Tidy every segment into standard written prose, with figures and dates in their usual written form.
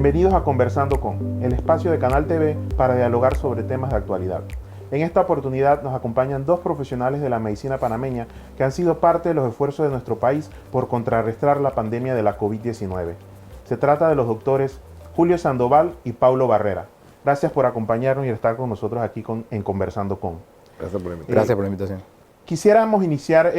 Bienvenidos a Conversando con, el espacio de Canal TV para dialogar sobre temas de actualidad. En esta oportunidad nos acompañan dos profesionales de la medicina panameña que han sido parte de los esfuerzos de nuestro país por contrarrestar la pandemia de la COVID-19. Se trata de los doctores Julio Sandoval y Paulo Barrera. Gracias por acompañarnos y estar con nosotros aquí en Conversando con. Gracias por la invitación. Quisiéramos iniciar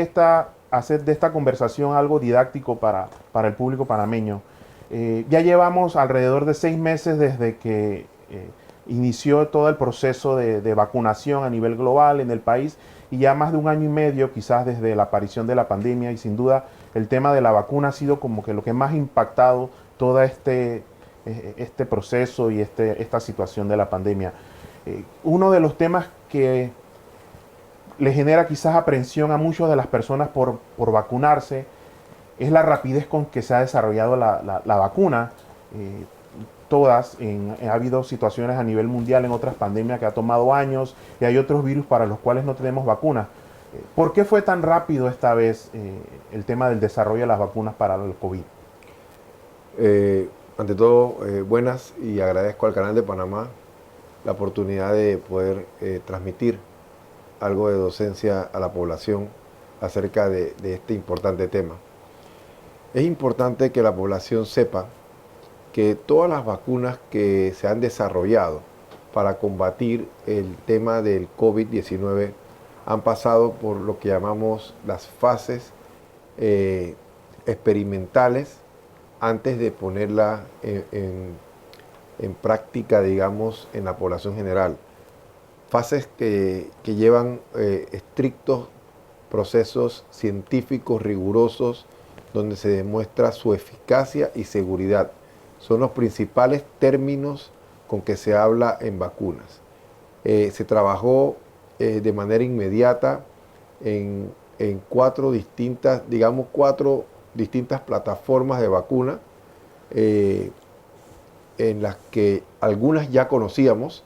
hacer de esta conversación algo didáctico para el público panameño. Ya llevamos alrededor de 6 meses desde que inició todo el proceso de vacunación a nivel global en el país y ya más de 1 año y medio quizás desde la aparición de la pandemia, y sin duda el tema de la vacuna ha sido como que lo que más ha impactado todo este proceso y esta situación de la pandemia. Uno de los temas que le genera quizás aprensión a muchas de las personas por vacunarse es la rapidez con que se ha desarrollado la vacuna. Ha habido situaciones a nivel mundial en otras pandemias que ha tomado años, y hay otros virus para los cuales no tenemos vacunas. ¿Por qué fue tan rápido esta vez el tema del desarrollo de las vacunas para el COVID? Ante todo, buenas, y agradezco al Canal de Panamá la oportunidad de poder transmitir algo de docencia a la población acerca de este importante tema. Es importante que la población sepa que todas las vacunas que se han desarrollado para combatir el tema del COVID-19 han pasado por lo que llamamos las fases experimentales antes de ponerla en práctica, digamos, en la población general. Fases que llevan estrictos procesos científicos rigurosos donde se demuestra su eficacia y seguridad. Son los principales términos con que se habla en vacunas. Se trabajó de manera inmediata en 4 distintas plataformas de vacuna, en las que algunas ya conocíamos.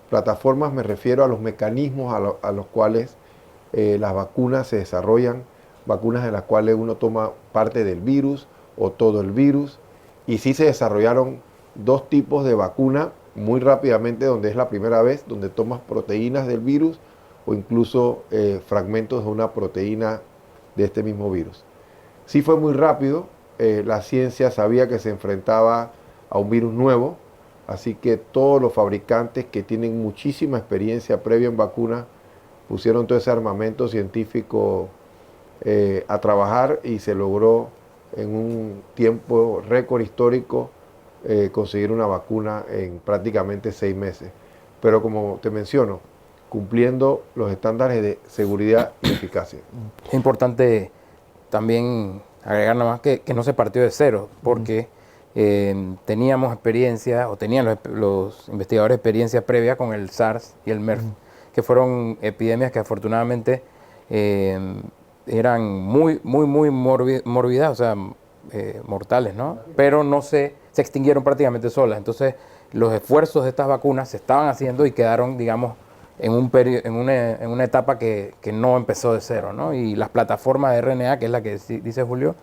Plataformas, me refiero a los mecanismos a los cuales las vacunas se desarrollan, vacunas en las cuales uno toma parte del virus o todo el virus. Y sí se desarrollaron 2 tipos de vacuna muy rápidamente, donde es la primera vez, donde tomas proteínas del virus o incluso fragmentos de una proteína de este mismo virus. Sí fue muy rápido, la ciencia sabía que se enfrentaba a un virus nuevo, así que todos los fabricantes que tienen muchísima experiencia previa en vacunas pusieron todo ese armamento científico a trabajar, y se logró en un tiempo récord histórico conseguir una vacuna en prácticamente 6 meses. Pero como te menciono, cumpliendo los estándares de seguridad y eficacia. Es importante también agregar nada más que no se partió de cero, porque teníamos experiencia, o tenían los investigadores experiencia previa con el SARS y el MERS, que fueron epidemias que afortunadamente eran muy mórbidas, o sea, mortales, ¿no? Pero no se extinguieron prácticamente solas. Entonces, los esfuerzos de estas vacunas se estaban haciendo y quedaron, digamos, en una etapa que no empezó de cero, ¿no? Y las plataformas de RNA, que es la que dice Julio,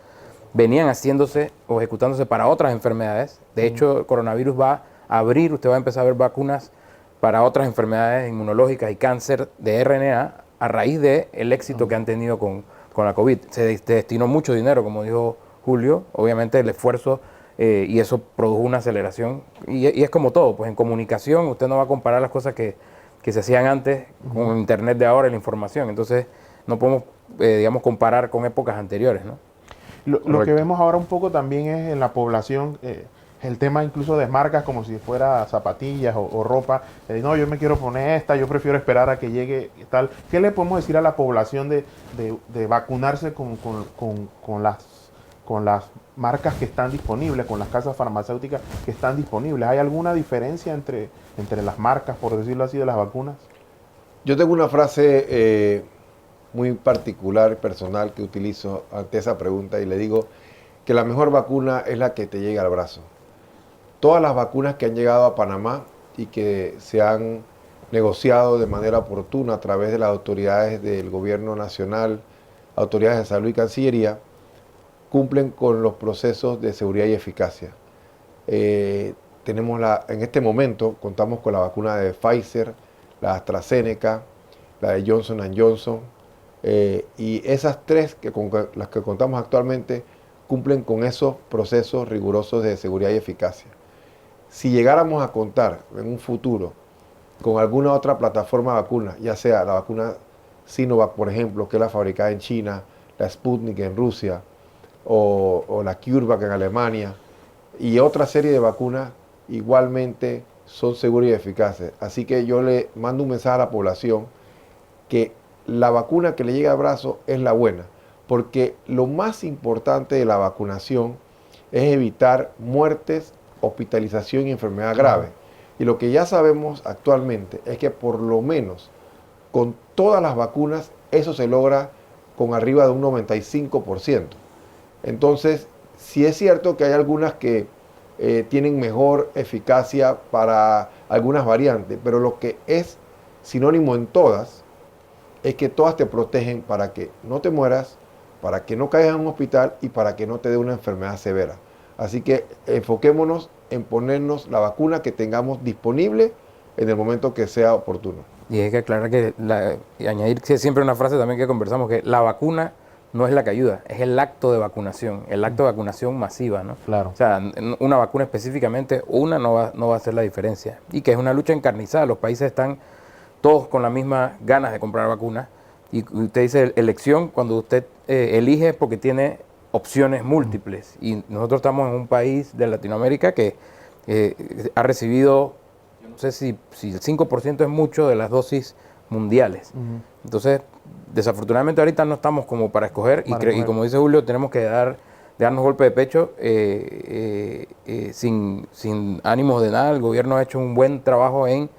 venían haciéndose o ejecutándose para otras enfermedades. De hecho, el coronavirus va a abrir, usted va a empezar a ver vacunas para otras enfermedades inmunológicas y cáncer de RNA a raíz del éxito que han tenido con la COVID. Se destinó mucho dinero, como dijo Julio, obviamente el esfuerzo, y eso produjo una aceleración. Y es como todo, pues en comunicación usted no va a comparar las cosas que se hacían antes con Internet de ahora y la información. Entonces no podemos, digamos, comparar con épocas anteriores, ¿no? Lo que vemos ahora un poco también es en la población, el tema incluso de marcas como si fuera zapatillas o ropa. No, yo me quiero poner esta, yo prefiero esperar a que llegue y tal. ¿Qué le podemos decir a la población de vacunarse con las marcas que están disponibles, con las casas farmacéuticas que están disponibles? ¿Hay alguna diferencia entre las marcas, por decirlo así, de las vacunas? Yo tengo una frase muy particular, personal, que utilizo ante esa pregunta, y le digo que la mejor vacuna es la que te llega al brazo. Todas las vacunas que han llegado a Panamá y que se han negociado de manera oportuna a través de las autoridades del gobierno nacional, autoridades de salud y Cancillería, cumplen con los procesos de seguridad y eficacia. en este momento contamos con la vacuna de Pfizer, la AstraZeneca, la de Johnson Johnson, y esas tres con las que contamos actualmente cumplen con esos procesos rigurosos de seguridad y eficacia. Si llegáramos a contar en un futuro con alguna otra plataforma de vacuna, ya sea la vacuna Sinovac, por ejemplo, que es la fabricada en China, la Sputnik en Rusia, o la CureVac en Alemania, y otra serie de vacunas, igualmente son seguras y eficaces. Así que yo le mando un mensaje a la población que la vacuna que le llega al brazo es la buena, porque lo más importante de la vacunación es evitar muertes, hospitalización y enfermedad grave. Y lo que ya sabemos actualmente es que por lo menos con todas las vacunas eso se logra con arriba de un 95%. Entonces, sí es cierto que hay algunas que tienen mejor eficacia para algunas variantes, pero lo que es sinónimo en todas es que todas te protegen para que no te mueras, para que no caigas en un hospital y para que no te dé una enfermedad severa. Así que enfoquémonos en ponernos la vacuna que tengamos disponible en el momento que sea oportuno. Y hay que aclarar y añadir que siempre una frase también que conversamos, que la vacuna no es la que ayuda, es el acto de vacunación, el acto de vacunación masiva, ¿no? Claro. O sea, una vacuna específicamente, una no va a hacer la diferencia. Y que es una lucha encarnizada, los países están todos con las mismas ganas de comprar vacunas. Y usted dice elección, cuando usted elige porque tiene opciones múltiples. Y nosotros estamos en un país de Latinoamérica que ha recibido, yo no sé si el 5% es mucho de las dosis mundiales. Entonces, desafortunadamente ahorita no estamos como para escoger, y como dice Julio, tenemos que darnos golpe de pecho sin ánimos de nada. El gobierno ha hecho un buen trabajo en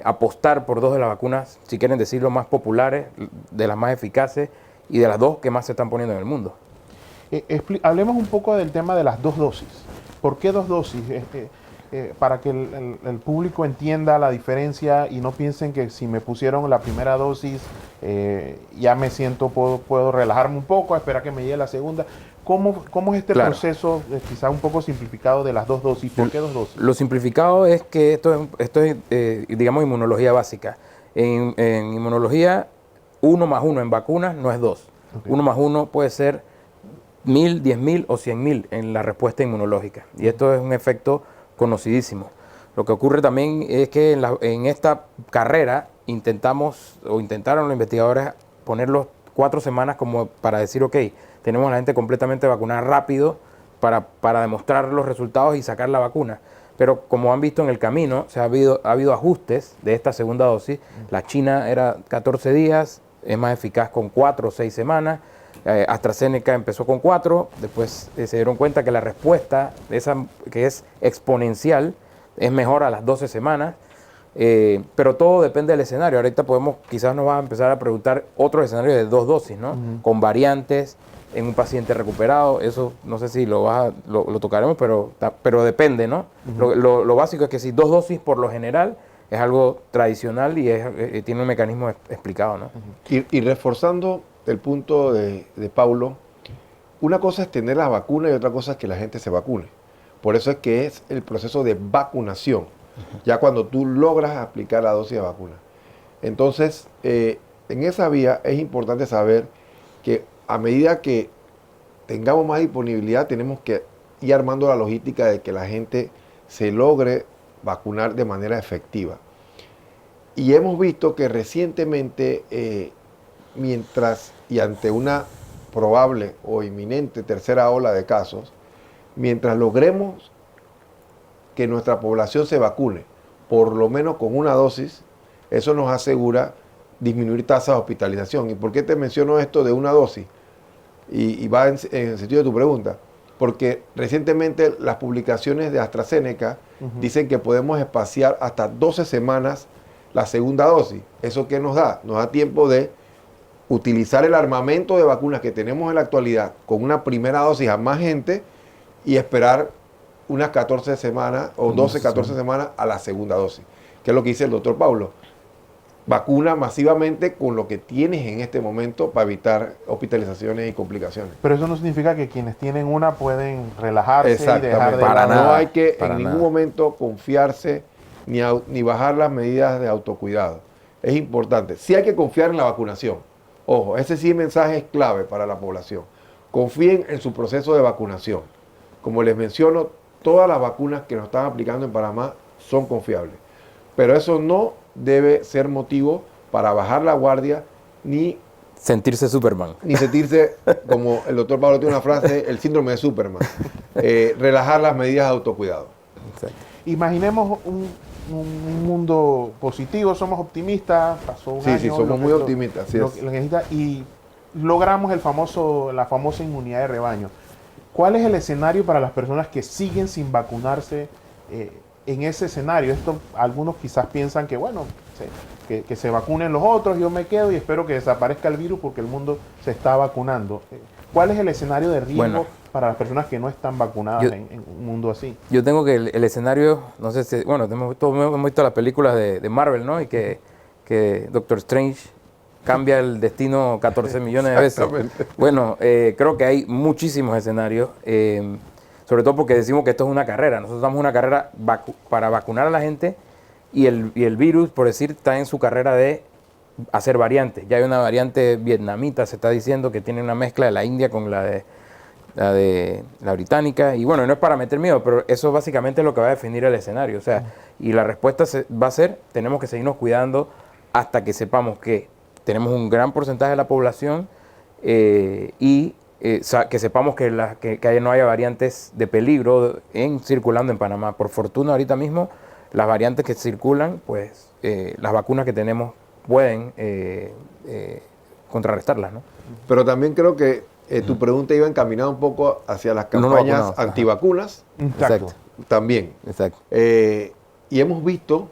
apostar por dos de las vacunas, si quieren decirlo, más populares, de las más eficaces y de las dos que más se están poniendo en el mundo. Hablemos un poco del tema de las dos dosis. ¿Por qué dos dosis? Para que el público entienda la diferencia y no piensen que si me pusieron la primera dosis ya me siento, puedo relajarme un poco, esperar que me llegue la segunda. ¿Cómo es este proceso, quizá un poco simplificado, de las dos dosis? ¿Por qué dos dosis? Lo simplificado es que esto es digamos, inmunología básica. En inmunología, 1 más 1 en vacunas no es 2. Okay. 1 más 1 puede ser 1000, 10.000 o 100.000 en la respuesta inmunológica. Y esto es un efecto conocidísimo. Lo que ocurre también es que en esta carrera intentaron los investigadores ponerlos 4 semanas como para decir, ok, tenemos a la gente completamente vacunada rápido para demostrar los resultados y sacar la vacuna. Pero como han visto en el camino, ha habido ajustes de esta segunda dosis. La China era 14 días, es más eficaz con 4 o 6 semanas. AstraZeneca empezó con 4, después se dieron cuenta que la respuesta, esa que es exponencial, es mejor a las 12 semanas. Pero todo depende del escenario. Ahorita quizás nos va a empezar a preguntar otros escenarios de 2 dosis, ¿no? Con variantes en un paciente recuperado. Eso no sé si lo tocaremos, pero depende, ¿no? Lo básico es que si 2 dosis por lo general es algo tradicional y tiene un mecanismo explicado, ¿no? Y reforzando el punto de Paulo, una cosa es tener la vacuna y otra cosa es que la gente se vacune. Por eso es que es el proceso de vacunación, ya cuando tú logras aplicar la dosis de vacuna. Entonces, en esa vía es importante saber que a medida que tengamos más disponibilidad, tenemos que ir armando la logística de que la gente se logre vacunar de manera efectiva. Y hemos visto que recientemente, mientras y ante una probable o inminente tercera ola de casos, mientras logremos que nuestra población se vacune, por lo menos con una dosis, eso nos asegura disminuir tasas de hospitalización. ¿Y por qué te menciono esto de una dosis? Y va en el sentido de tu pregunta. Porque recientemente las publicaciones de AstraZeneca dicen que podemos espaciar hasta 12 semanas la segunda dosis. ¿Eso qué nos da? Nos da tiempo de utilizar el armamento de vacunas que tenemos en la actualidad con una primera dosis a más gente y esperar unas 14 semanas o 12, 14 semanas a la segunda dosis, que es lo que dice el doctor Paulo. vacuna masivamente con lo que tienes en este momento para evitar hospitalizaciones y complicaciones. Pero eso no significa que quienes tienen una pueden relajarse y dejar Exactamente. de... Para No nada, hay que para en ningún nada. momento confiarse ni bajar las medidas de autocuidado. Es importante. Sí hay que confiar en la vacunación. Ojo, ese sí mensaje es clave para la población. Confíen en su proceso de vacunación. Como les menciono, todas las vacunas que nos están aplicando en Panamá son confiables. Pero eso no debe ser motivo para bajar la guardia ni Sentirse Superman. sentirse, como el doctor Pablo tiene una frase, el síndrome de Superman. Relajar las medidas de autocuidado. Exacto. Imaginemos un mundo positivo, somos optimistas, pasó un Sí, año. sí, somos lo que muy to- optimistas, así lo es. que necesita, y logramos la famosa inmunidad de rebaño. ¿Cuál es el escenario para las personas que siguen sin vacunarse en ese escenario? Algunos quizás piensan que, bueno, que se vacunen los otros, yo me quedo y espero que desaparezca el virus porque el mundo se está vacunando. ¿Cuál es el escenario de riesgo Bueno, para las personas que no están vacunadas yo- en un mundo así? Yo tengo que el escenario, no sé si, bueno, todos hemos visto las películas de Marvel, ¿no? Y que Doctor Strange cambia el destino 14 millones de veces. Exactamente. Bueno, creo que hay muchísimos escenarios, sobre todo porque decimos que esto es una carrera. Nosotros estamos en una carrera para vacunar a la gente y el virus, por decir, está en su carrera de hacer variantes. Ya hay una variante vietnamita, se está diciendo que tiene una mezcla de la India con la británica, y bueno, no es para meter miedo, pero eso básicamente es lo que va a definir el escenario, o sea, y la respuesta va a ser, tenemos que seguirnos cuidando hasta que sepamos que tenemos un gran porcentaje de la población que sepamos que no haya variantes de peligro circulando en Panamá. Por fortuna, ahorita mismo, las variantes que circulan, pues las vacunas que tenemos pueden contrarrestarlas, ¿no? Pero también creo que tu pregunta iba encaminada un poco hacia las No campañas vacunados, ajá. antivacunas Exacto. también. Exacto. Y hemos visto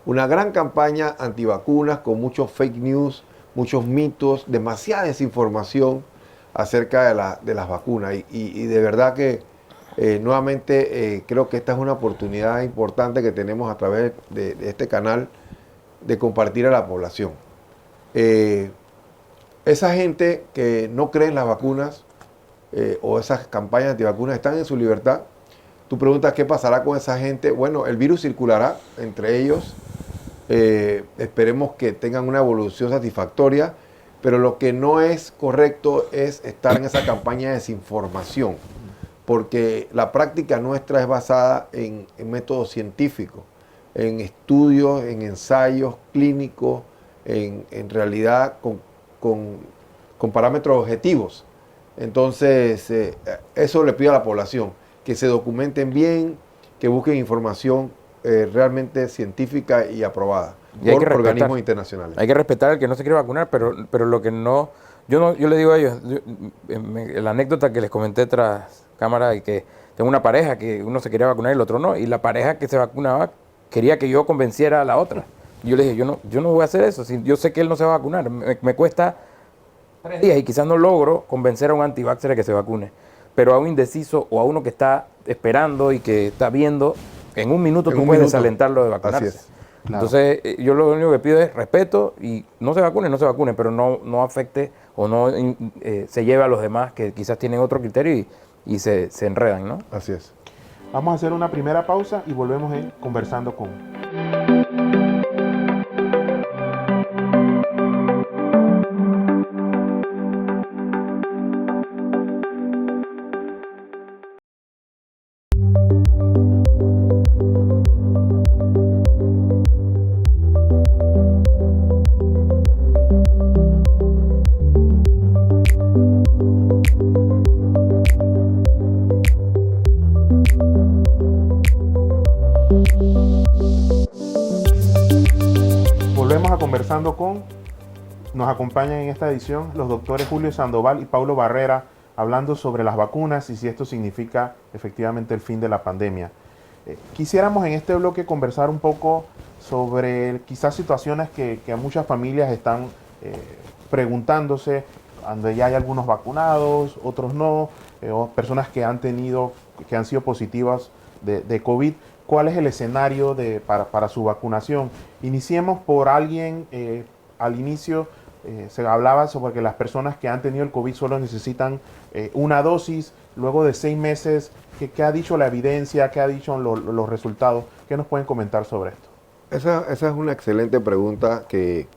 una gran campaña antivacunas con muchos fake news, muchos mitos, demasiada desinformación acerca de las vacunas. Y de verdad que nuevamente creo que esta es una oportunidad importante que tenemos a través de este canal de compartir a la población. Esa gente que no cree en las vacunas o esas campañas antivacunas están en su libertad. Tú preguntas qué pasará con esa gente. Bueno, el virus circulará entre ellos. Esperemos que tengan una evolución satisfactoria, pero lo que no es correcto es estar en esa campaña de desinformación, porque la práctica nuestra es basada en métodos científicos, en estudios, en ensayos clínicos, en realidad con parámetros objetivos. Entonces, eso le pido a la población, que se documenten bien, que busquen información realmente científica y aprobada Y hay por que respetar. organismos internacionales. Hay que respetar al que no se quiere vacunar, pero lo que no... Yo le digo a ellos, la anécdota que les comenté tras cámara, y que tengo una pareja que uno se quería vacunar y el otro no, y la pareja que se vacunaba quería que yo convenciera a la otra. Y yo le dije, yo no voy a hacer eso, si yo sé que él no se va a vacunar, me cuesta 3 días y quizás no logro convencer a un antivaxxer de que se vacune, pero a un indeciso o a uno que está esperando y que está viendo, en un minuto En tú un puedes minuto. desalentarlo de vacunarse. Así es. Claro. Entonces, yo lo único que pido es respeto y no se vacune, pero no afecte o no se lleve a los demás que quizás tienen otro criterio y se enredan, ¿no? Así es. Vamos a hacer una primera pausa y volvemos en Conversando con. Volvemos a Conversando con. Nos acompañan en esta edición los doctores Julio Sandoval y Paulo Barrera, hablando sobre las vacunas y si esto significa efectivamente el fin de la pandemia. Quisiéramos en este bloque conversar un poco sobre quizás situaciones que muchas familias están preguntándose, donde ya hay algunos vacunados, otros no, o personas que han sido positivas de COVID. cuál es el escenario para su vacunación. Iniciemos por alguien, al inicio se hablaba sobre que las personas que han tenido el COVID solo necesitan una dosis, luego de 6 meses, ¿qué ha dicho la evidencia? ¿Qué ha dicho los resultados? ¿Qué nos pueden comentar sobre esto? Esa es una excelente pregunta que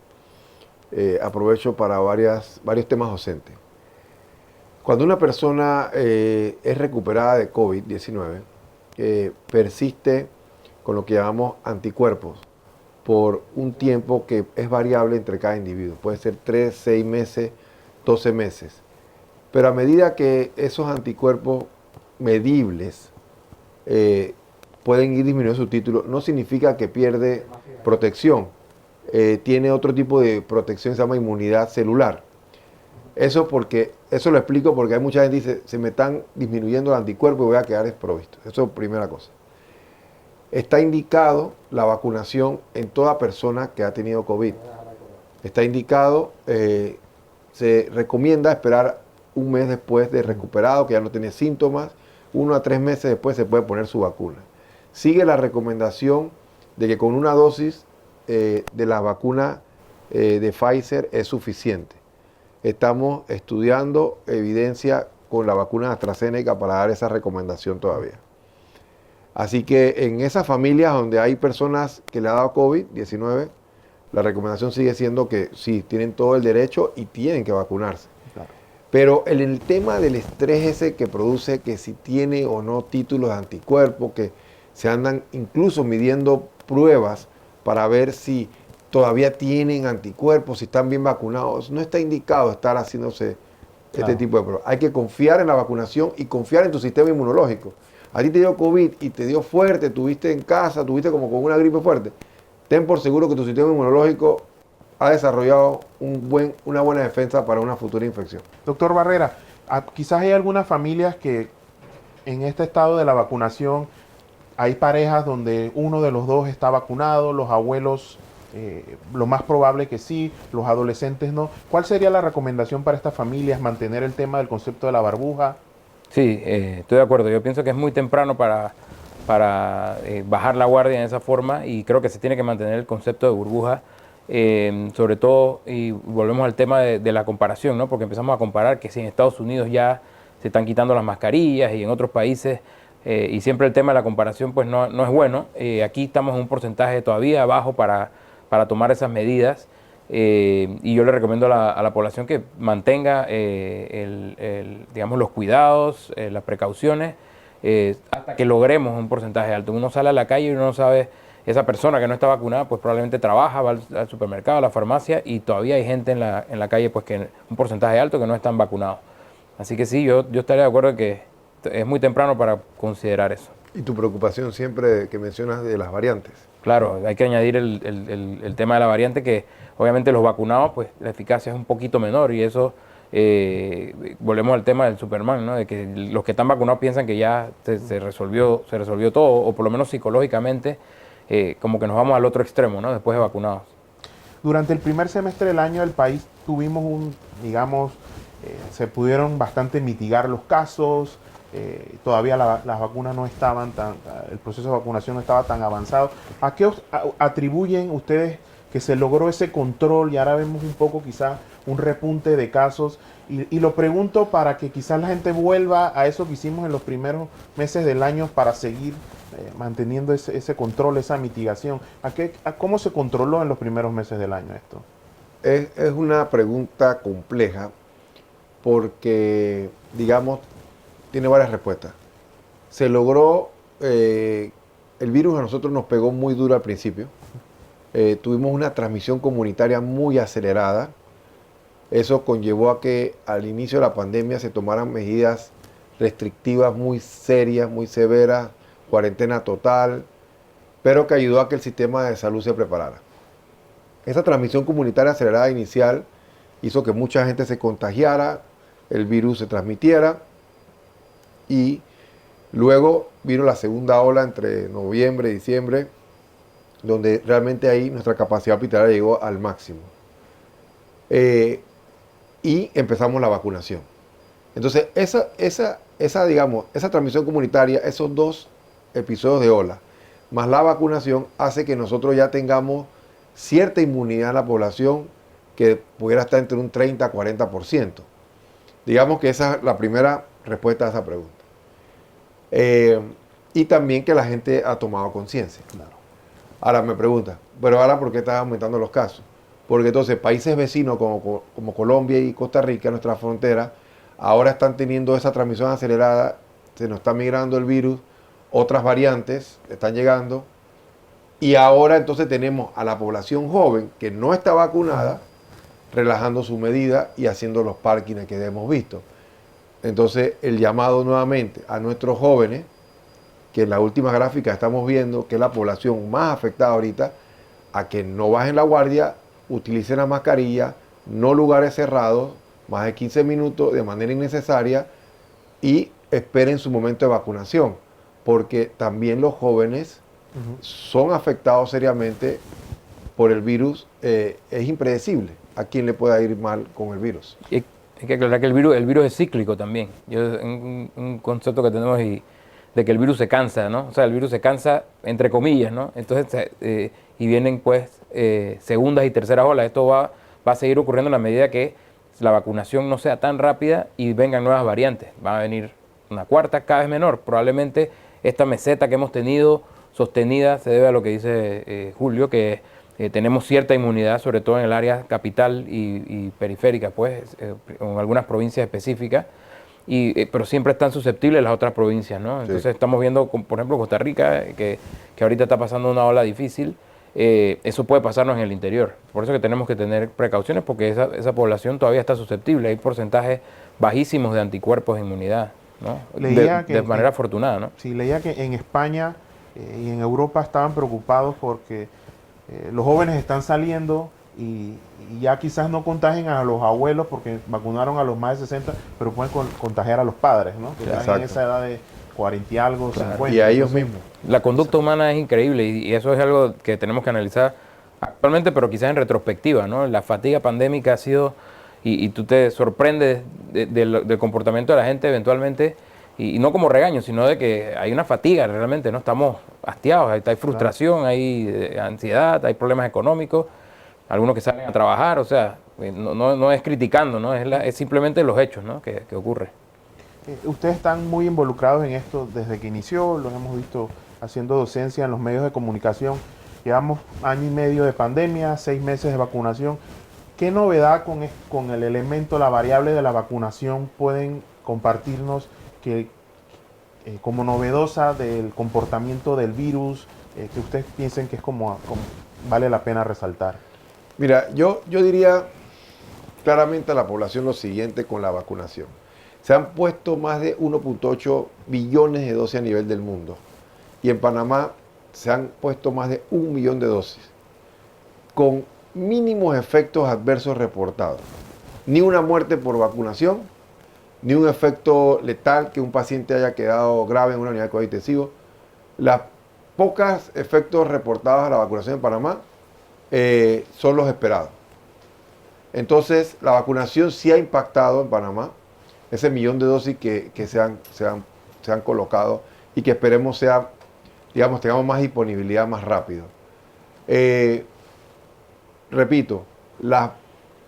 aprovecho para varios temas docentes. Cuando una persona es recuperada de COVID-19, persiste con lo que llamamos anticuerpos por un tiempo que es variable entre cada individuo. Puede ser 3, 6 meses, 12 meses. Pero a medida que esos anticuerpos medibles pueden ir disminuyendo su título, no significa que pierde protección. Tiene otro tipo de protección, se llama inmunidad celular. Eso lo explico porque hay mucha gente que dice, se me están disminuyendo los anticuerpos y voy a quedar desprovisto. Eso es primera cosa. Está indicado la vacunación en toda persona que ha tenido COVID. Está indicado, se recomienda esperar un mes después de recuperado, que ya no tiene síntomas, 1 a 3 meses después se puede poner su vacuna. Sigue la recomendación de que con una dosis de la vacuna de Pfizer es suficiente. Estamos estudiando evidencia con la vacuna AstraZeneca para dar esa recomendación todavía. Así que en esas familias donde hay personas que le ha dado COVID-19, la recomendación sigue siendo que sí, tienen todo el derecho y tienen que vacunarse. Claro. Pero en el tema del estrés ese que produce que si tiene o no títulos de anticuerpos, que se andan incluso midiendo pruebas para ver si todavía tienen anticuerpos, si están bien vacunados, no está indicado estar haciéndose este tipo de pruebas. Hay que confiar en la vacunación y confiar en tu sistema inmunológico. A ti te dio COVID y te dio fuerte, tuviste en casa, tuviste como con una gripe fuerte. Ten por seguro que tu sistema inmunológico ha desarrollado una buena defensa para una futura infección. Doctor Barrera, quizás hay algunas familias que en este estado de la vacunación hay parejas donde uno de los dos está vacunado, los abuelos lo más probable que sí, los adolescentes no. ¿Cuál sería la recomendación para estas familias? ¿Mantener el tema del concepto de la burbuja? Sí, estoy de acuerdo. Yo pienso que es muy temprano para bajar la guardia en esa forma y creo que se tiene que mantener el concepto de burbuja, sobre todo, y volvemos al tema de la comparación, ¿no? Porque empezamos a comparar que si en Estados Unidos ya se están quitando las mascarillas y en otros países, y siempre el tema de la comparación pues no es bueno. Aquí estamos en un porcentaje todavía bajo para tomar esas medidas. Y yo le recomiendo a la población que mantenga digamos, los cuidados, las precauciones, hasta que logremos un porcentaje alto. Uno sale a la calle y uno no sabe, esa persona que no está vacunada pues probablemente trabaja, va al supermercado, a la farmacia, y todavía hay gente en la calle pues que un porcentaje alto que no están vacunados. Así que sí, yo estaría de acuerdo que es muy temprano para considerar eso. Y tu preocupación siempre que mencionas de las variantes. Claro, hay que añadir el tema de la variante, que obviamente los vacunados, pues la eficacia es un poquito menor, y eso, volvemos al tema del Superman, ¿no? De que los que están vacunados piensan que ya se resolvió todo, o por lo menos psicológicamente, como que nos vamos al otro extremo, ¿no? Después de vacunados. Durante el primer semestre del año del país tuvimos se pudieron bastante mitigar los casos. Todavía las vacunas no estaban el proceso de vacunación no estaba tan avanzado. ¿A qué atribuyen ustedes que se logró ese control y ahora vemos un poco quizás un repunte de casos? Y lo pregunto para que quizás la gente vuelva a eso que hicimos en los primeros meses del año para seguir manteniendo ese control, esa mitigación. ¿Cómo se controló en los primeros meses del año esto? Es una pregunta compleja porque, digamos, tiene varias respuestas. Se logró, el virus a nosotros nos pegó muy duro al principio. Tuvimos una transmisión comunitaria muy acelerada. Eso conllevó a que al inicio de la pandemia se tomaran medidas restrictivas muy serias, muy severas, cuarentena total, pero que ayudó a que el sistema de salud se preparara. Esa transmisión comunitaria acelerada inicial hizo que mucha gente se contagiara, el virus se transmitiera, y luego vino la segunda ola entre noviembre y diciembre, donde realmente ahí nuestra capacidad hospitalaria llegó al máximo. Y empezamos la vacunación. Entonces, esa transmisión comunitaria, esos dos episodios de ola, más la vacunación, hace que nosotros ya tengamos cierta inmunidad en la población que pudiera estar entre un 30 a 40%. Digamos que esa es la primera respuesta a esa pregunta. Y también que la gente ha tomado conciencia. Claro. Ahora me pregunta, pero ahora ¿por qué están aumentando los casos? Porque entonces países vecinos como Colombia y Costa Rica, nuestra frontera, ahora están teniendo esa transmisión acelerada, se nos está migrando el virus, otras variantes están llegando, y ahora entonces tenemos a la población joven que no está vacunada, relajando su medida y haciendo los parkings que hemos visto. Entonces el llamado nuevamente a nuestros jóvenes, que en la última gráfica estamos viendo que es la población más afectada ahorita, a que no bajen la guardia, utilicen la mascarilla, no lugares cerrados, más de 15 minutos de manera innecesaria y esperen su momento de vacunación, porque también los jóvenes son afectados seriamente por el virus. Es impredecible a quién le pueda ir mal con el virus. Y hay que aclarar que el virus es cíclico también. Un concepto que tenemos de que el virus se cansa, ¿no? O sea, el virus se cansa entre comillas, ¿no? Entonces, y vienen pues segundas y terceras olas. Esto va a seguir ocurriendo en la medida que la vacunación no sea tan rápida y vengan nuevas variantes. Va a venir una cuarta cada vez menor. Probablemente esta meseta que hemos tenido sostenida se debe a lo que dice Julio, que tenemos cierta inmunidad, sobre todo en el área capital y periférica, pues, en algunas provincias específicas, pero siempre están susceptibles las otras provincias, ¿no? Entonces estamos viendo, por ejemplo, Costa Rica, que ahorita está pasando una ola difícil. Eso puede pasarnos en el interior. Por eso que tenemos que tener precauciones, porque esa población todavía está susceptible. Hay porcentajes bajísimos de anticuerpos de inmunidad, ¿no? De manera afortunada, ¿no? Sí, leía que en España y en Europa estaban preocupados porque los jóvenes están saliendo y ya quizás no contagien a los abuelos porque vacunaron a los más de 60, pero pueden contagiar a los padres, ¿no? Que están en esa edad de 40 y algo, claro, 50. Y a ellos mismos. La conducta humana es increíble y eso es algo que tenemos que analizar actualmente, pero quizás en retrospectiva, ¿no? La fatiga pandémica ha sido, y tú te sorprendes del comportamiento de la gente eventualmente, y no como regaño, sino de que hay una fatiga realmente, ¿no? Estamos hastiados, hay frustración, hay ansiedad, hay problemas económicos, algunos que salen a trabajar, o sea, no es criticando, ¿no? Es simplemente los hechos, ¿no? que ocurre. Ustedes están muy involucrados en esto desde que inició, los hemos visto haciendo docencia en los medios de comunicación. Llevamos año y medio de pandemia, 6 meses de vacunación. ¿Qué novedad con el elemento, la variable de la vacunación pueden compartirnos como novedosa del comportamiento del virus, que ustedes piensen que es como vale la pena resaltar? Mira, yo diría claramente a la población lo siguiente con la vacunación. Se han puesto más de 1.8 billones de dosis a nivel del mundo. Y en Panamá se han puesto más de 1 millón de dosis, con mínimos efectos adversos reportados. Ni una muerte por vacunación, ni un efecto letal que un paciente haya quedado grave en una unidad de cuidados intensivos. Las pocos efectos reportados a la vacunación en Panamá son los esperados. Entonces, la vacunación sí ha impactado en Panamá, ese millón de dosis que se han colocado y que esperemos tengamos más disponibilidad más rápido. Repito, las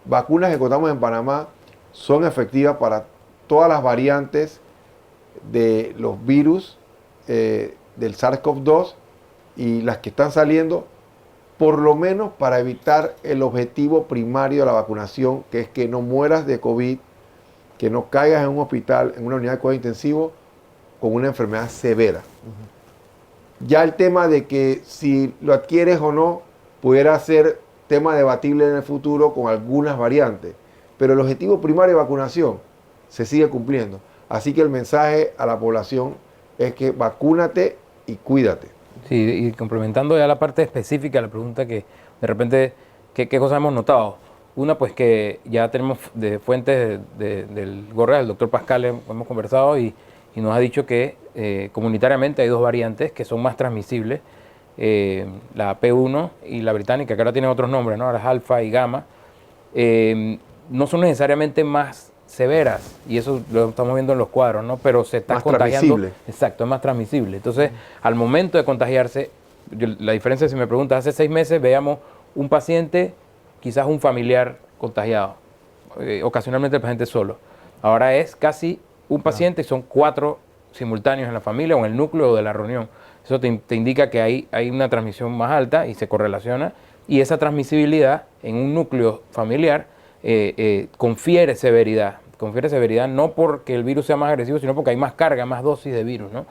vacunas que contamos en Panamá son efectivas para todas las variantes de los virus del SARS-CoV-2 y las que están saliendo, por lo menos para evitar el objetivo primario de la vacunación, que es que no mueras de COVID, que no caigas en un hospital, en una unidad de cuidados intensivos, con una enfermedad severa. Ya el tema de que si lo adquieres o no, pudiera ser tema debatible en el futuro con algunas variantes, pero el objetivo primario de vacunación se sigue cumpliendo. Así que el mensaje a la población es que vacúnate y cuídate. Sí, y complementando ya la parte específica de la pregunta, que de repente, ¿qué cosas hemos notado? Una, pues que ya tenemos de fuentes del GORREA, del doctor Pascal, hemos conversado y nos ha dicho que comunitariamente hay 2 variantes que son más transmisibles, la P1 y la británica, que ahora tienen otros nombres, ¿no? Ahora es alfa y gamma. No son necesariamente más severas, y eso lo estamos viendo en los cuadros, ¿no? Pero se está más contagiando. Transmisible. Exacto, es más transmisible. Entonces, al momento de contagiarse, La diferencia, si me preguntas, hace 6 meses veíamos un paciente, quizás un familiar contagiado, ocasionalmente el paciente solo. Ahora es casi un paciente y son 4 simultáneos en la familia o en el núcleo de la reunión. Eso te indica que hay una transmisión más alta y se correlaciona, y esa transmisibilidad en un núcleo familiar confiere severidad. Confiere severidad no porque el virus sea más agresivo, sino porque hay más carga, más dosis de virus, ¿no?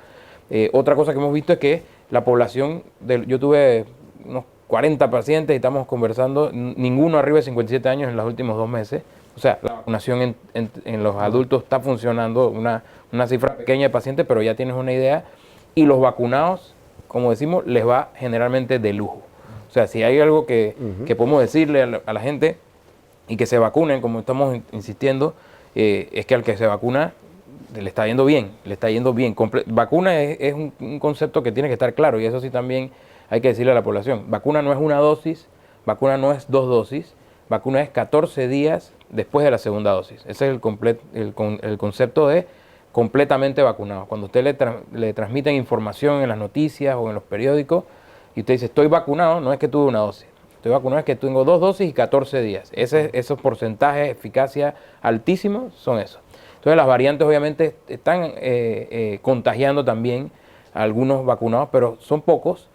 Otra cosa que hemos visto es que la población, yo tuve unos 40 pacientes y estamos conversando, ninguno arriba de 57 años en los últimos 2 meses. O sea, la vacunación en los adultos está funcionando, una cifra pequeña de pacientes, pero ya tienes una idea. Y los vacunados, como decimos, les va generalmente de lujo. O sea, si hay algo que podemos decirle a la gente y que se vacunen, como estamos insistiendo, es que al que se vacuna le está yendo bien, le está yendo bien. Vacuna es un concepto que tiene que estar claro, y eso sí también hay que decirle a la población. Vacuna no es una dosis, vacuna no es 2 dosis, vacuna es 14 días después de la segunda dosis. Ese es el concepto de completamente vacunado. Cuando usted le transmiten información en las noticias o en los periódicos y usted dice estoy vacunado, no es que tuve una dosis. Estoy vacunado es que tengo 2 dosis y 14 días. Esos porcentajes de eficacia altísimos son esos. Entonces las variantes obviamente están contagiando también a algunos vacunados, pero son pocos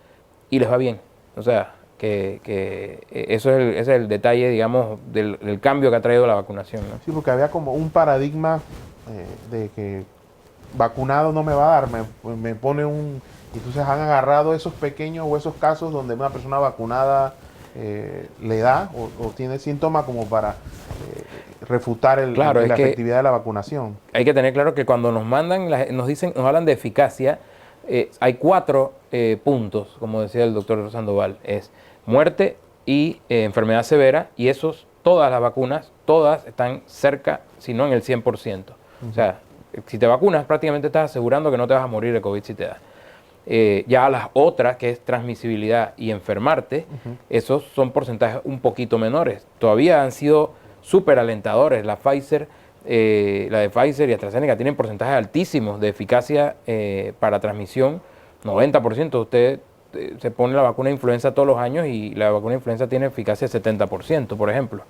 y les va bien. O sea, que ese es el detalle, digamos, del cambio que ha traído la vacunación, ¿no? Sí, porque había como un paradigma de que vacunado no me va a dar, me pone un... Entonces han agarrado esos pequeños o esos casos donde una persona vacunada le da o tiene síntomas como para refutar la efectividad de la vacunación. Hay que tener claro que cuando nos mandan, nos hablan de eficacia, hay 4 puntos, como decía el doctor Sandoval, es muerte y enfermedad severa, y todas las vacunas, todas están cerca, si no en el 100%. O sea, si te vacunas, prácticamente estás asegurando que no te vas a morir de COVID si te da. Ya las otras, que es transmisibilidad y enfermarte, esos son porcentajes un poquito menores. Todavía han sido súper alentadores. La de Pfizer y AstraZeneca tienen porcentajes altísimos de eficacia para transmisión, 90%. Usted se pone la vacuna de influenza todos los años y la vacuna de influenza tiene eficacia de 70%, por ejemplo.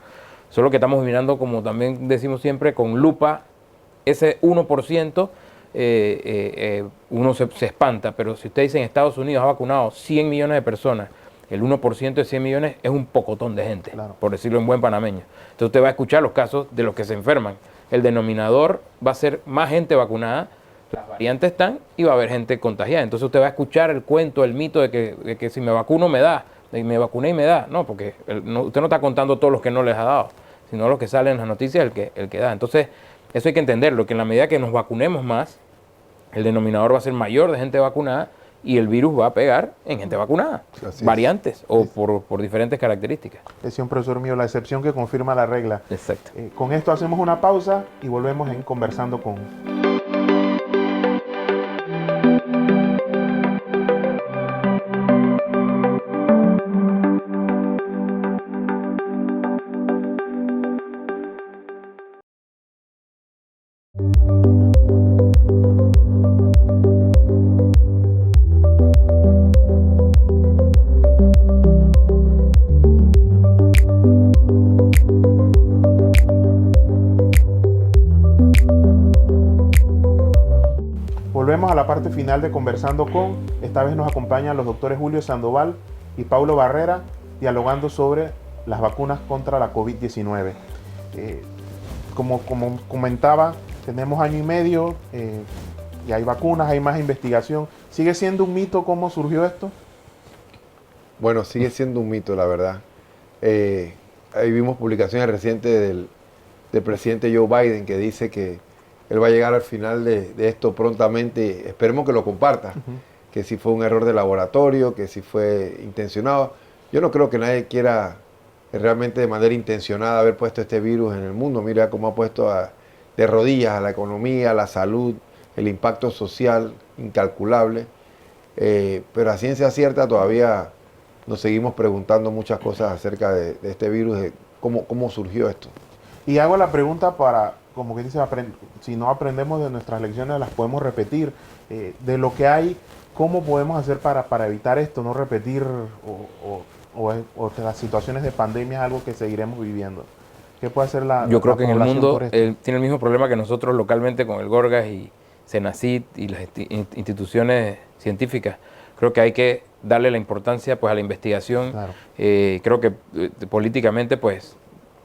Eso es lo que estamos mirando, como también decimos siempre, con lupa. Ese 1%, uno se espanta, pero si usted dice en Estados Unidos ha vacunado 100 millones de personas, el 1% de 100 millones es un pocotón de gente, claro, por decirlo en buen panameño. Entonces usted va a escuchar los casos de los que se enferman. El denominador va a ser más gente vacunada, las variantes están y va a haber gente contagiada. Entonces usted va a escuchar el cuento, el mito de que si me vacuno me da, de me vacuné y me da. No, porque usted no está contando todos los que no les ha dado, sino los que salen en las noticias, el que da. Entonces eso hay que entenderlo, que en la medida que nos vacunemos más, el denominador va a ser mayor de gente vacunada y el virus va a pegar en gente vacunada, variantes o por diferentes características. Decía un profesor mío, la excepción que confirma la regla. Exacto. Con esto hacemos una pausa y volvemos en Conversando con... Volvemos a la parte final de Conversando con. Esta vez nos acompañan los doctores Julio Sandoval y Paulo Barrera, dialogando sobre las vacunas contra la COVID-19. Como comentaba, tenemos año y medio y hay vacunas, hay más investigación. ¿Sigue siendo un mito cómo surgió esto? Bueno, sigue siendo un mito, la verdad. Ahí vimos publicaciones recientes del presidente Joe Biden, que dice que él va a llegar al final de esto prontamente. Esperemos que lo comparta, que si fue un error de laboratorio, que si fue intencionado. Yo no creo que nadie quiera realmente de manera intencionada haber puesto este virus en el mundo. Mira cómo ha puesto de rodillas a la economía, a la salud, el impacto social incalculable. Pero a ciencia cierta todavía nos seguimos preguntando muchas cosas acerca de este virus, de cómo surgió esto. Y hago la pregunta para, como que dice, si no aprendemos de nuestras lecciones, las podemos repetir. De lo que hay ¿cómo podemos hacer para evitar esto, no repetir o que las situaciones de pandemia es algo que seguiremos viviendo? ¿Qué puede hacer Yo creo que en el población mundo por esto? tiene el mismo problema que nosotros localmente con el Gorgas y Senacid y las instituciones científicas. Creo que hay que darle la importancia pues a la investigación. Claro. Creo que políticamente pues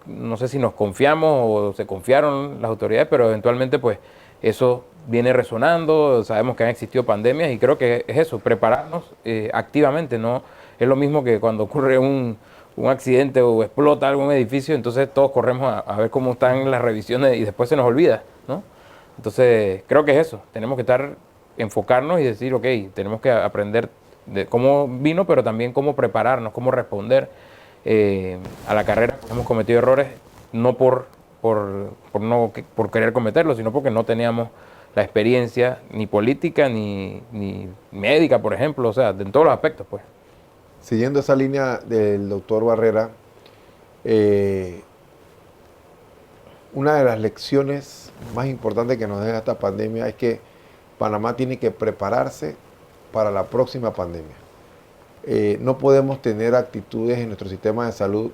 no sé si nos confiamos o se confiaron las autoridades, pero eventualmente pues eso viene resonando. Sabemos que han existido pandemias y creo que es eso, prepararnos activamente. No es lo mismo que cuando ocurre un accidente o explota algún edificio, entonces todos corremos a ver cómo están las revisiones y después se nos olvida, ¿no? Entonces creo que es eso, tenemos que enfocarnos y decir, ok, tenemos que aprender de cómo vino, pero también cómo prepararnos, cómo responder a la carrera. Hemos cometido errores no por querer cometerlos, sino porque no teníamos la experiencia ni política ni médica, por ejemplo, o sea, en todos los aspectos, pues. Siguiendo esa línea del doctor Barrera, una de las lecciones más importantes que nos deja esta pandemia es que Panamá tiene que prepararse para la próxima pandemia. No podemos tener actitudes en nuestro sistema de salud,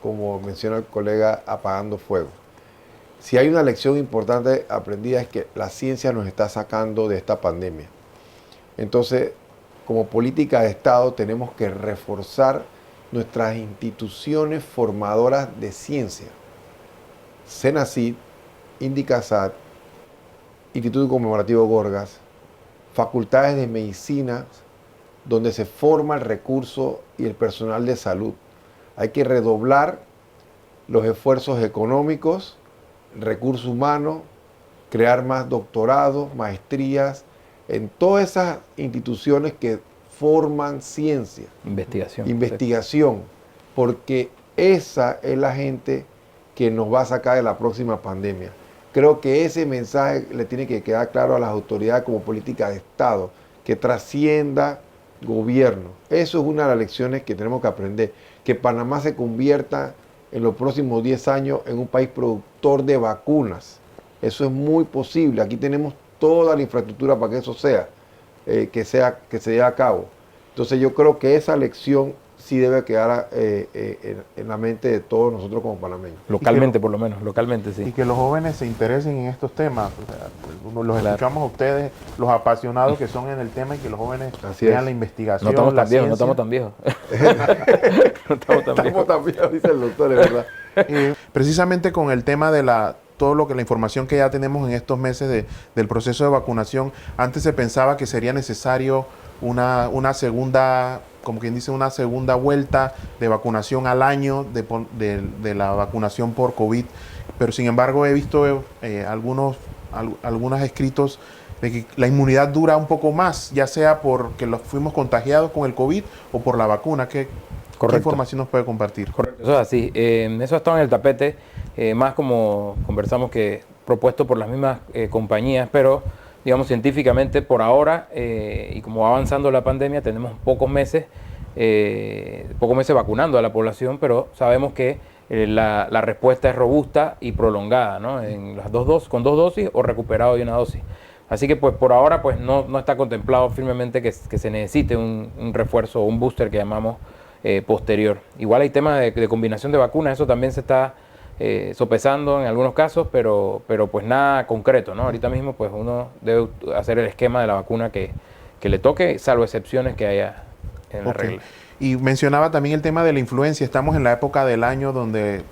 como menciona el colega, apagando fuego. Si hay una lección importante aprendida es que la ciencia nos está sacando de esta pandemia. Entonces, como política de Estado tenemos que reforzar nuestras instituciones formadoras de ciencia. Senacid, Indicasat, Instituto Conmemorativo Gorgas, facultades de medicina donde se forma el recurso y el personal de salud. Hay que redoblar los esfuerzos económicos, recursos humanos, crear más doctorados, maestrías, en todas esas instituciones que forman ciencia. Investigación, porque esa es la gente que nos va a sacar de la próxima pandemia. Creo que ese mensaje le tiene que quedar claro a las autoridades como política de Estado, que trascienda gobierno. Eso es una de las lecciones que tenemos que aprender, que Panamá se convierta en los próximos 10 años en un país productor de vacunas. Eso es muy posible. Aquí tenemos toda la infraestructura para que eso que se lleve a cabo. Entonces yo creo que esa lección sí debe quedar en la mente de todos nosotros como panameños. Localmente, por lo menos, localmente, sí. Y que los jóvenes se interesen en estos temas. O sea, los escuchamos a ustedes, los apasionados que son en el tema, y que los jóvenes vean la investigación. No estamos la tan viejos, no ciencia. estamos tan viejos. Estamos tan viejos, dice el doctor, es verdad. Precisamente con el tema de la información que ya tenemos en estos meses del proceso de vacunación, antes se pensaba que sería necesario una segunda, como quien dice, una segunda vuelta de vacunación al año de la vacunación por COVID, pero sin embargo he visto algunos escritos de que la inmunidad dura un poco más, ya sea porque fuimos contagiados con el COVID o por la vacuna. ¿Qué información nos puede compartir? Correcto, eso es así. Eso ha estado en el tapete, más como conversamos que propuesto por las mismas compañías, pero digamos científicamente por ahora y como va avanzando la pandemia tenemos pocos meses vacunando a la población, pero sabemos que la respuesta es robusta y prolongada, ¿no? En las con 2 dosis o recuperado de una dosis. Así que pues por ahora pues no está contemplado firmemente que se necesite un refuerzo o un booster que llamamos posterior. Igual hay temas de combinación de vacunas, eso también se está sopesando en algunos casos, pero pues nada concreto, ¿no? Ahorita mismo pues uno debe hacer el esquema de la vacuna que le toque, salvo excepciones que haya en la regla. Y mencionaba también el tema de la influencia. Estamos en la época del año donde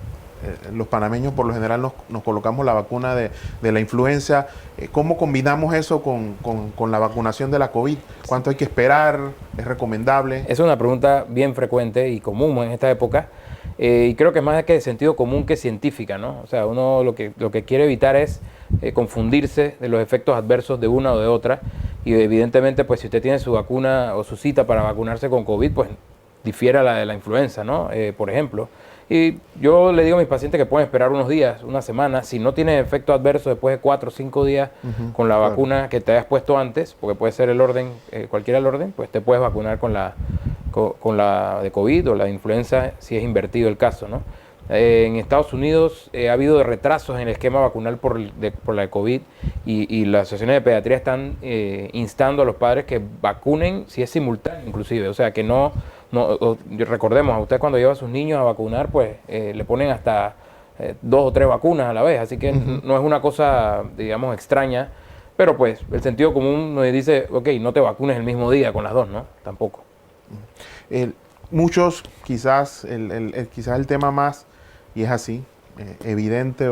los panameños por lo general nos colocamos la vacuna de la influenza. ¿Cómo combinamos eso con la vacunación de la COVID? ¿Cuánto hay que esperar? ¿Es recomendable? Es una pregunta bien frecuente y común en esta época. Y creo que es más que de sentido común que científica, ¿no? O sea, uno lo que quiere evitar es confundirse de los efectos adversos de una o de otra. Y evidentemente, pues si usted tiene su vacuna o su cita para vacunarse con COVID, pues difiere a la de la influenza, ¿no? Por ejemplo. Y yo le digo a mis pacientes que pueden esperar unos días, una semana. Si no tiene efecto adverso después de 4 o 5 días con la vacuna que te hayas puesto antes, porque puede ser el orden, cualquiera el orden, pues te puedes vacunar con la de COVID o la de influenza si es invertido el caso, ¿no? En Estados Unidos ha habido retrasos en el esquema vacunal por la COVID y las asociaciones de pediatría están instando a los padres que vacunen si es simultáneo inclusive, o sea que recordemos, a usted cuando lleva a sus niños a vacunar pues le ponen hasta 2 o 3 vacunas a la vez, así que no es una cosa digamos extraña, pero pues el sentido común nos dice, ok, no te vacunes el mismo día con las dos, ¿no? Tampoco. Muchos quizás quizás el tema más, y es así, evidente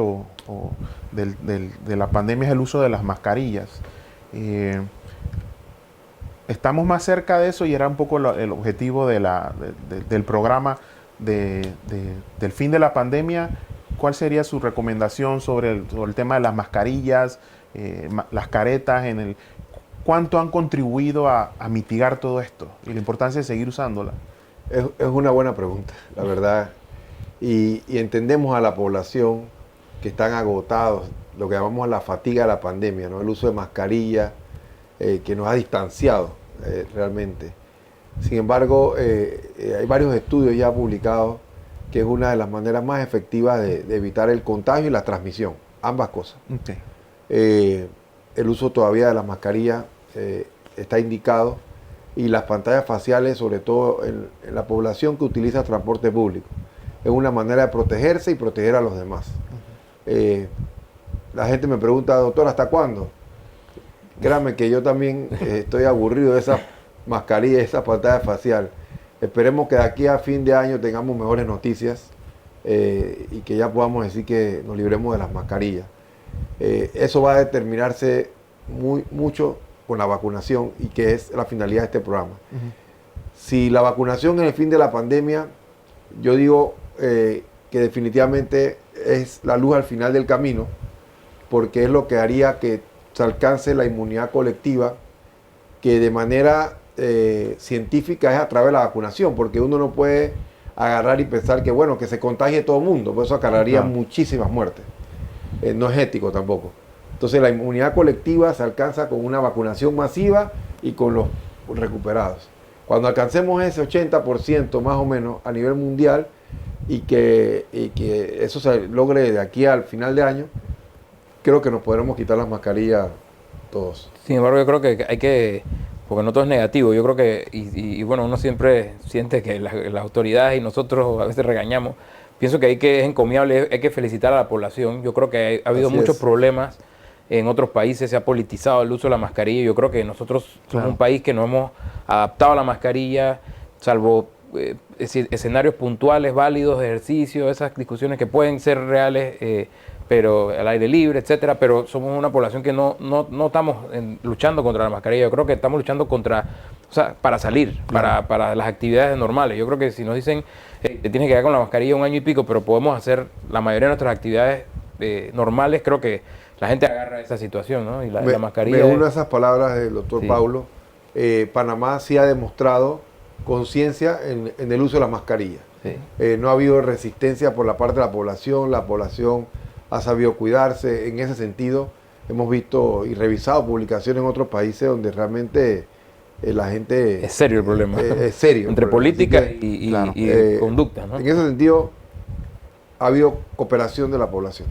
de la pandemia es el uso de las mascarillas. Estamos más cerca de eso y era un poco el objetivo del programa del fin de la pandemia. ¿Cuál sería su recomendación sobre el tema de las mascarillas, las caretas, cuánto han contribuido a mitigar todo esto y la importancia de seguir usándola? Es una buena pregunta, la verdad. Y entendemos a la población que están agotados, lo que llamamos la fatiga de la pandemia, ¿no? El uso de mascarilla que nos ha distanciado realmente. Sin embargo, hay varios estudios ya publicados que es una de las maneras más efectivas de evitar el contagio y la transmisión, ambas cosas. Okay. El uso todavía de las mascarillas está indicado y las pantallas faciales, sobre todo en la población que utiliza transporte público. Es una manera de protegerse y proteger a los demás. La gente me pregunta, doctor, ¿hasta cuándo? Créame que yo también estoy aburrido de esas mascarillas, esas pantallas faciales. Esperemos que de aquí a fin de año tengamos mejores noticias y que ya podamos decir que nos libremos de las mascarillas. Eso va a determinarse mucho con la vacunación y que es la finalidad de este programa. Si la vacunación en el fin de la pandemia, yo digo que definitivamente es la luz al final del camino, porque es lo que haría que se alcance la inmunidad colectiva, que de manera científica es a través de la vacunación, porque uno no puede agarrar y pensar que bueno, que se contagie todo el mundo, por eso acarrearía muchísimas muertes. No es ético tampoco. Entonces la inmunidad colectiva se alcanza con una vacunación masiva y con los recuperados. Cuando alcancemos ese 80% más o menos a nivel mundial y que eso se logre de aquí al final de año, creo que nos podremos quitar las mascarillas todos. Sin embargo, yo creo que hay que, porque no todo es negativo, yo creo que, y bueno, uno siempre siente que las autoridades y nosotros a veces regañamos. Pienso que es encomiable, hay que felicitar a la población. Yo creo que ha habido muchos problemas en otros países, se ha politizado el uso de la mascarilla. Yo creo que nosotros somos un país que nos hemos adaptado a la mascarilla, salvo escenarios puntuales, válidos, de ejercicio, esas discusiones que pueden ser reales, pero al aire libre, etcétera. Pero somos una población que no estamos luchando contra la mascarilla. Yo creo que estamos luchando para salir, para las actividades normales. Yo creo que si nos dicen te tienes que quedar con la mascarilla 1 año y pico, pero podemos hacer la mayoría de nuestras actividades normales, creo que la gente agarra esa situación, ¿no? Y la mascarilla... Me uno a esas palabras del doctor Paulo. Panamá sí ha demostrado conciencia en el uso de la mascarilla. Sí. No ha habido resistencia por la parte de la población ha sabido cuidarse. En ese sentido, hemos visto y revisado publicaciones en otros países donde realmente la gente... Es serio el problema. Es serio. Entre política y conducta, ¿no? En ese sentido, ha habido cooperación de la población.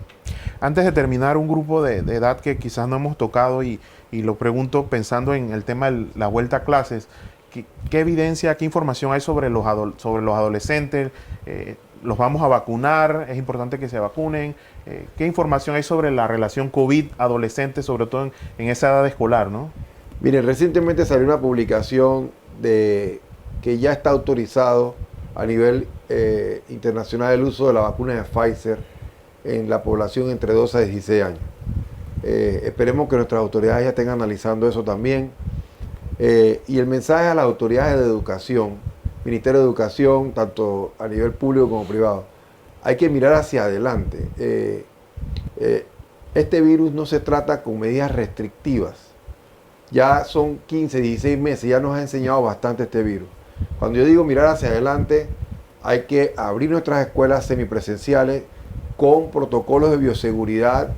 Antes de terminar, un grupo de edad que quizás no hemos tocado y lo pregunto pensando en el tema de la vuelta a clases, ¿qué evidencia, qué información hay sobre los adolescentes? ¿Los vamos a vacunar? ¿Es importante que se vacunen? ¿Qué información hay sobre la relación COVID-adolescente, sobre todo en esa edad escolar, ¿no? Miren, recientemente salió una publicación que ya está autorizado a nivel internacional el uso de la vacuna de Pfizer en la población entre 12 a 16 años. Esperemos que nuestras autoridades ya estén analizando eso también. Y el mensaje a las autoridades de educación, Ministerio de Educación, tanto a nivel público como privado, hay que mirar hacia adelante. Este virus no se trata con medidas restrictivas. Ya son 15, 16 meses, ya nos ha enseñado bastante este virus. Cuando yo digo mirar hacia adelante, hay que abrir nuestras escuelas semipresenciales con protocolos de bioseguridad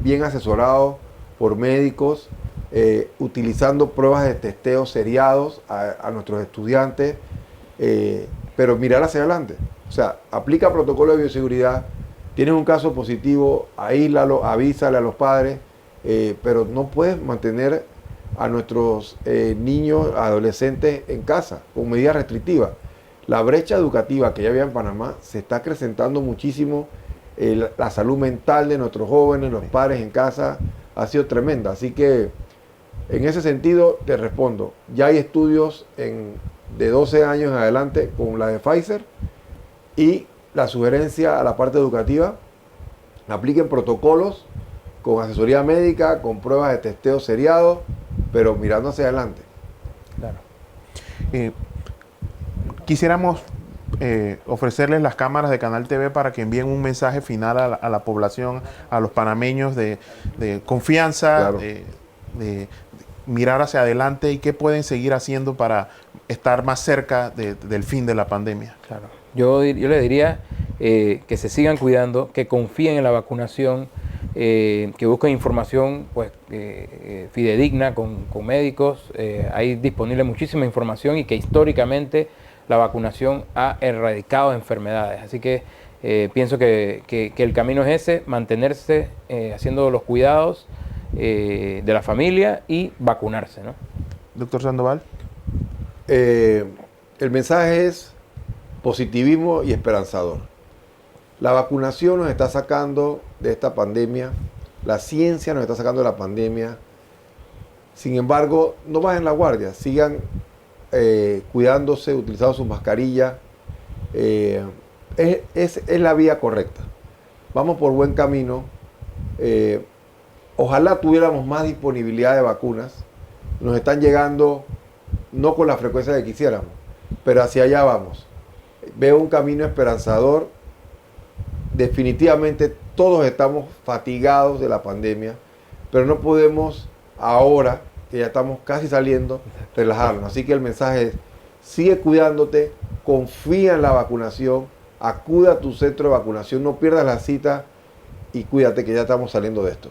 bien asesorados por médicos, utilizando pruebas de testeo seriados a nuestros estudiantes, pero mirar hacia adelante. O sea, aplica protocolo de bioseguridad, tienes un caso positivo, aíslalo, avísale a los padres, pero no puedes mantener a nuestros niños, adolescentes en casa con medidas restrictivas. La brecha educativa que ya había en Panamá se está acrecentando muchísimo. La salud mental de nuestros jóvenes, los padres en casa, ha sido tremenda. Así que en ese sentido te respondo, ya hay estudios de 12 años en adelante con la de Pfizer, y la sugerencia a la parte educativa: apliquen protocolos con asesoría médica, con pruebas de testeo seriado, pero mirando hacia adelante. Claro. Quisiéramos ofrecerles las cámaras de Canal TV para que envíen un mensaje final a la población, a los panameños, de confianza, Claro. de mirar hacia adelante y qué pueden seguir haciendo para estar más cerca del fin de la pandemia. Claro. Yo le diría que se sigan cuidando, que confíen en la vacunación, que busquen información pues, fidedigna con médicos. Hay disponible muchísima información y que históricamente la vacunación ha erradicado enfermedades. Así que pienso que el camino es ese: mantenerse haciendo los cuidados de la familia y vacunarse, ¿no? Doctor Sandoval. El mensaje es positivismo y esperanzador. La vacunación nos está sacando de esta pandemia, la ciencia nos está sacando de la pandemia. Sin embargo, no bajen la guardia, sigan cuidándose, utilizando sus mascarillas. Es la vía correcta. Vamos por buen camino. Ojalá tuviéramos más disponibilidad de vacunas. Nos están llegando no con la frecuencia que quisiéramos, pero hacia allá vamos. Veo un camino esperanzador. Definitivamente todos estamos fatigados de la pandemia, pero no podemos ahora, que ya estamos casi saliendo, relajarnos. Así que el mensaje es: sigue cuidándote, confía en la vacunación, acude a tu centro de vacunación, no pierdas la cita y cuídate, que ya estamos saliendo de esto.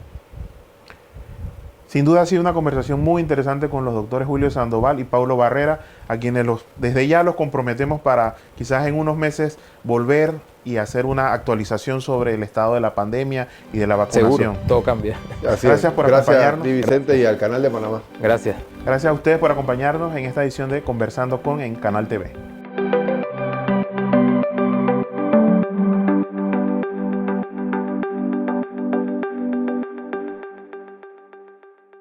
Sin duda ha sido una conversación muy interesante con los doctores Julio Sandoval y Paulo Barrera, a quienes desde ya los comprometemos para quizás en unos meses volver y hacer una actualización sobre el estado de la pandemia y de la vacunación. Seguro, todo cambia. Así Gracias es. por Gracias, acompañarnos. Di Vicente, y al canal de Panamá. Gracias. Gracias a ustedes por acompañarnos en esta edición de Conversando con en Canal TV.